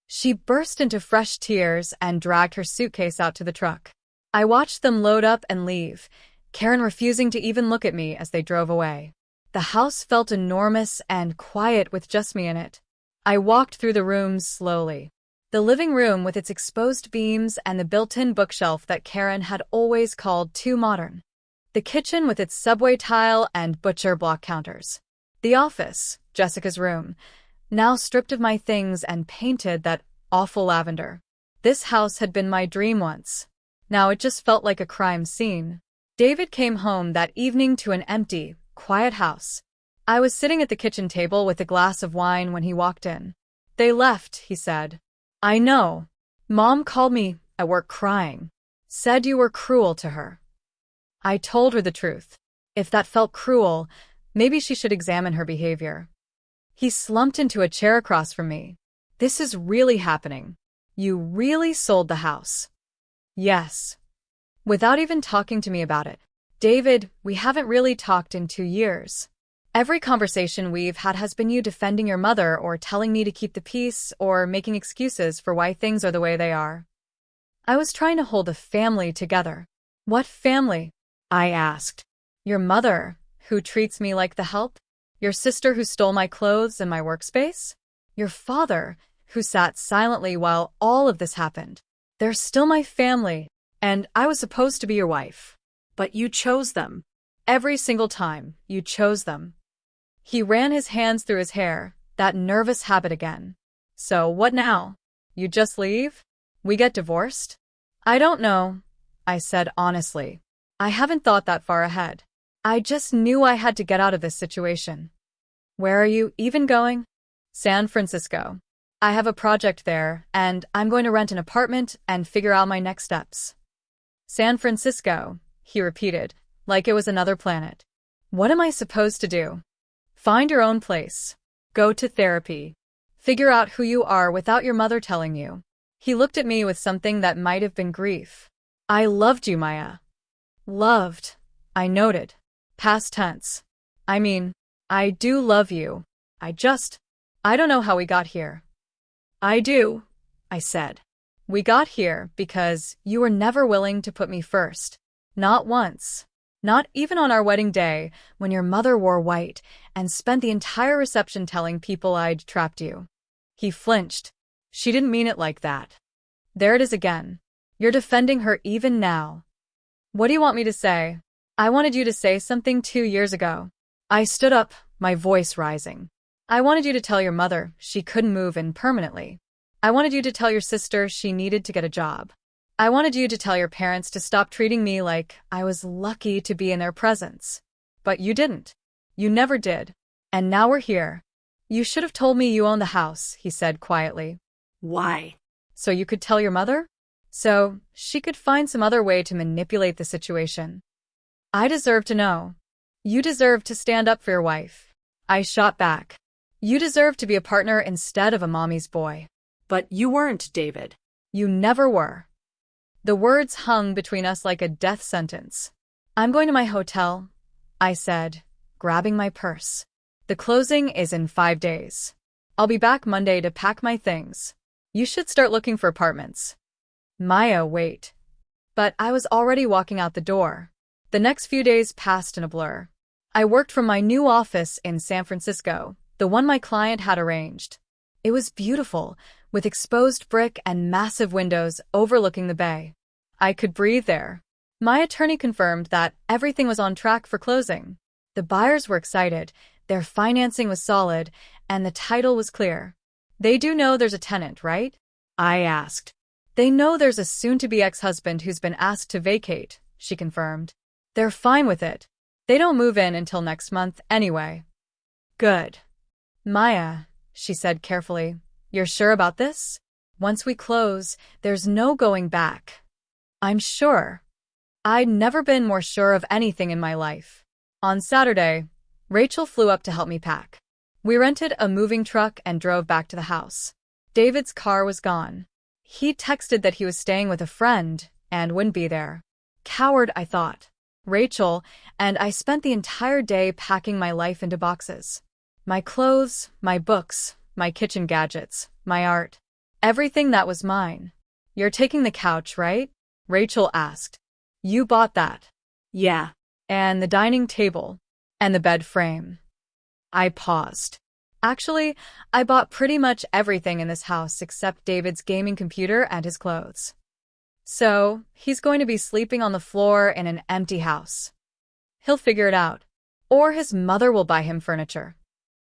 She burst into fresh tears and dragged her suitcase out to the truck. I watched them load up and leave, Karen refusing to even look at me as they drove away. The house felt enormous and quiet with just me in it. I walked through the rooms slowly. The living room with its exposed beams and the built-in bookshelf that Karen had always called too modern. The kitchen with its subway tile and butcher block counters. The office, Jessica's room, now stripped of my things and painted that awful lavender. This house had been my dream once. Now it just felt like a crime scene. David came home that evening to an empty, quiet house. I was sitting at the kitchen table with a glass of wine when he walked in. They left, he said. I know. Mom called me at work crying. Said you were cruel to her. I told her the truth. If that felt cruel, maybe she should examine her behavior. He slumped into a chair across from me. This is really happening. You really sold the house. Yes. Without even talking to me about it. David, we haven't really talked in 2 years. Every conversation we've had has been you defending your mother or telling me to keep the peace or making excuses for why things are the way they are. I was trying to hold a family together. What family? I asked. Your mother, who treats me like the help? Your sister who stole my clothes and my workspace? Your father, who sat silently while all of this happened? They're still my family, and I was supposed to be your wife. But you chose them. Every single time, you chose them. He ran his hands through his hair, that nervous habit again. So what now? You just leave? We get divorced? I don't know, I said honestly. I haven't thought that far ahead. I just knew I had to get out of this situation. Where are you even going? San Francisco. I have a project there, and I'm going to rent an apartment and figure out my next steps. San Francisco, he repeated, like it was another planet. What am I supposed to do? Find your own place. Go to therapy. Figure out who you are without your mother telling you. He looked at me with something that might have been grief. I loved you, Maya. Loved, I noted. Past tense. I mean, I do love you. I don't know how we got here. I do, I said. We got here because you were never willing to put me first. Not once. Not even on our wedding day, when your mother wore white and spent the entire reception telling people I'd trapped you. He flinched. She didn't mean it like that. There it is again. You're defending her even now. What do you want me to say? I wanted you to say something 2 years ago. I stood up, my voice rising. I wanted you to tell your mother she couldn't move in permanently. I wanted you to tell your sister she needed to get a job. I wanted you to tell your parents to stop treating me like I was lucky to be in their presence. But you didn't. You never did. And now we're here. You should have told me you own the house, he said quietly. Why? So you could tell your mother? So she could find some other way to manipulate the situation. I deserve to know. You deserve to stand up for your wife. I shot back. You deserve to be a partner instead of a mommy's boy. But you weren't, David. You never were. The words hung between us like a death sentence. I'm going to my hotel, I said, grabbing my purse. The closing is in 5 days. I'll be back Monday to pack my things. You should start looking for apartments. Maya, wait. But I was already walking out the door. The next few days passed in a blur. I worked from my new office in San Francisco, the one my client had arranged. It was beautiful, with exposed brick and massive windows overlooking the bay. I could breathe there. My attorney confirmed that everything was on track for closing. The buyers were excited, their financing was solid, and the title was clear. They do know there's a tenant, right? I asked. They know there's a soon-to-be ex-husband who's been asked to vacate, she confirmed. They're fine with it. They don't move in until next month anyway. Good. Maya, she said carefully, you're sure about this? Once we close, there's no going back. I'm sure. I'd never been more sure of anything in my life. On Saturday, Rachel flew up to help me pack. We rented a moving truck and drove back to the house. David's car was gone. He texted that he was staying with a friend and wouldn't be there. Coward, I thought. Rachel and I spent the entire day packing my life into boxes. My clothes, my books, my kitchen gadgets, my art. Everything that was mine. You're taking the couch, right? Rachel asked. You bought that? Yeah. And the dining table? And the bed frame? I paused. Actually, I bought pretty much everything in this house except David's gaming computer and his clothes. So, he's going to be sleeping on the floor in an empty house. He'll figure it out. Or his mother will buy him furniture.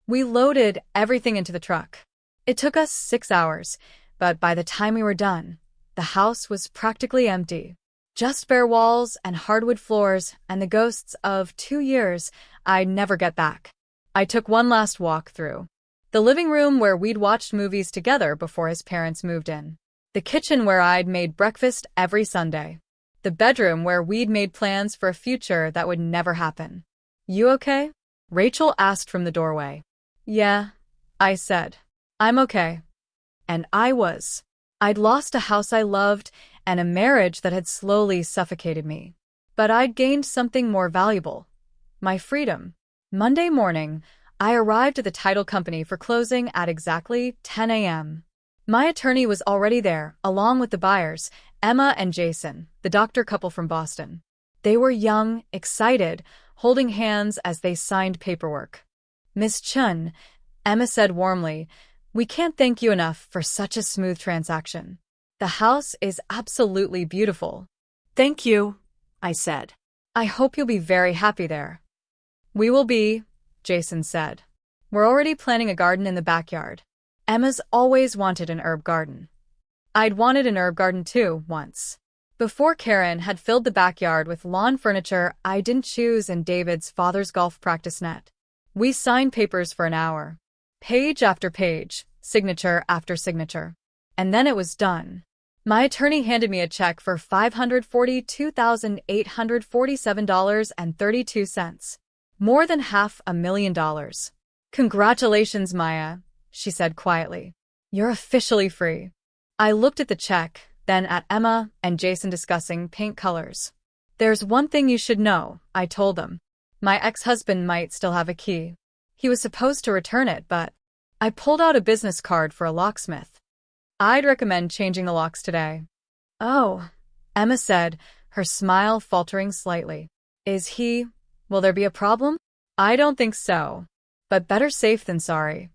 We loaded everything into the truck. It took us 6 hours, but by the time we were done, the house was practically empty. Just bare walls and hardwood floors and the ghosts of 2 years I'd never get back. I took one last walk through. The living room where we'd watched movies together before his parents moved in. The kitchen where I'd made breakfast every Sunday. The bedroom where we'd made plans for a future that would never happen. You okay? Rachel asked from the doorway. Yeah, I said. I'm okay. And I was. I'd lost a house I loved and a marriage that had slowly suffocated me. But I'd gained something more valuable. My freedom. Monday morning, I arrived at the title company for closing at exactly 10 a.m. My attorney was already there, along with the buyers, Emma and Jason, the doctor couple from Boston. They were young, excited, holding hands as they signed paperwork. Miss Chun, Emma said warmly, we can't thank you enough for such a smooth transaction. The house is absolutely beautiful. Thank you, I said. I hope you'll be very happy there. We will be, Jason said. We're already planning a garden in the backyard. Emma's always wanted an herb garden. I'd wanted an herb garden too, once. Before Karen had filled the backyard with lawn furniture I didn't choose and David's father's golf practice net. We signed papers for an hour. Page after page, signature after signature. And then it was done. My attorney handed me a check for $542,847.32. More than $500,000. Congratulations, Maya, she said quietly. You're officially free. I looked at the check, then at Emma and Jason discussing paint colors. There's one thing you should know, I told them. My ex-husband might still have a key. He was supposed to return it, but I pulled out a business card for a locksmith. I'd recommend changing the locks today. Oh, Emma said, her smile faltering slightly. Will there be a problem? I don't think so. But better safe than sorry.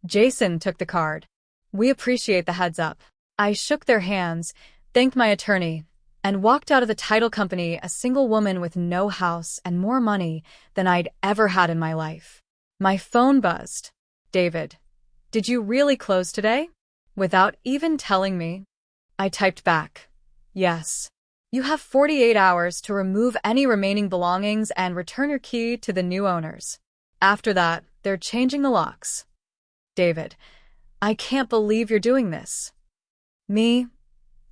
Jason took the card. We appreciate the heads up. I shook their hands, thanked my attorney, and walked out of the title company a single woman with no house and more money than I'd ever had in my life. My phone buzzed. David, did you really close today? Without even telling me? I typed back, yes. You have 48 hours to remove any remaining belongings and return your key to the new owners. After that, they're changing the locks. David, I can't believe you're doing this. Me?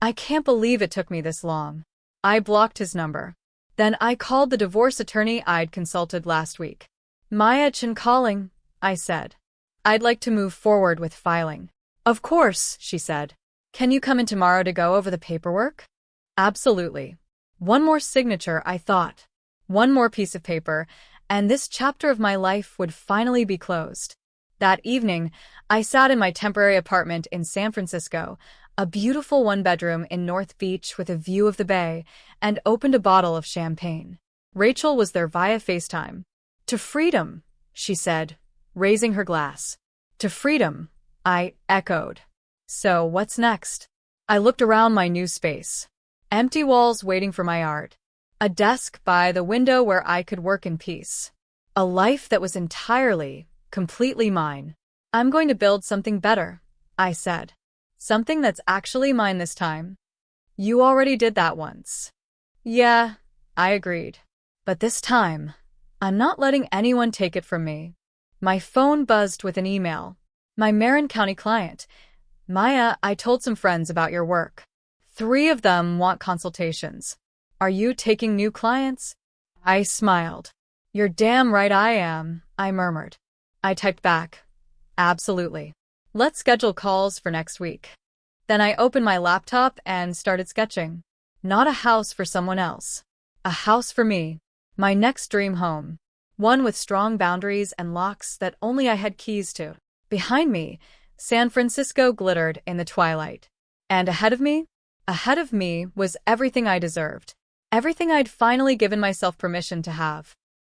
I can't believe it took me this long. I blocked his number. Then I called the divorce attorney I'd consulted last week. Maya Chen calling, I said. I'd like to move forward with filing. Of course, she said. Can you come in tomorrow to go over the paperwork? Absolutely. One more signature, I thought. One more piece of paper, and this chapter of my life would finally be closed. That evening, I sat in my temporary apartment in San Francisco, a beautiful one-bedroom in North Beach with a view of the bay, and opened a bottle of champagne. Rachel was there via FaceTime. To freedom, she said, raising her glass. To freedom, I echoed. So what's next? I looked around my new space. Empty walls waiting for my art. A desk by the window where I could work in peace. A life that was entirely, completely mine. I'm going to build something better, I said. Something that's actually mine this time. You already did that once. Yeah, I agreed. But this time, I'm not letting anyone take it from me. My phone buzzed with an email. My Marin County client. Maya, I told some friends about your work. 3 of them want consultations. Are you taking new clients? I smiled. You're damn right I am, I murmured. I typed back. Absolutely. Let's schedule calls for next week. Then I opened my laptop and started sketching. Not a house for someone else. A house for me. My next dream home. One with strong boundaries and locks that only I had keys to. Behind me, San Francisco glittered in the twilight. And ahead of me? Ahead of me was everything I deserved. Everything I'd finally given myself permission to have.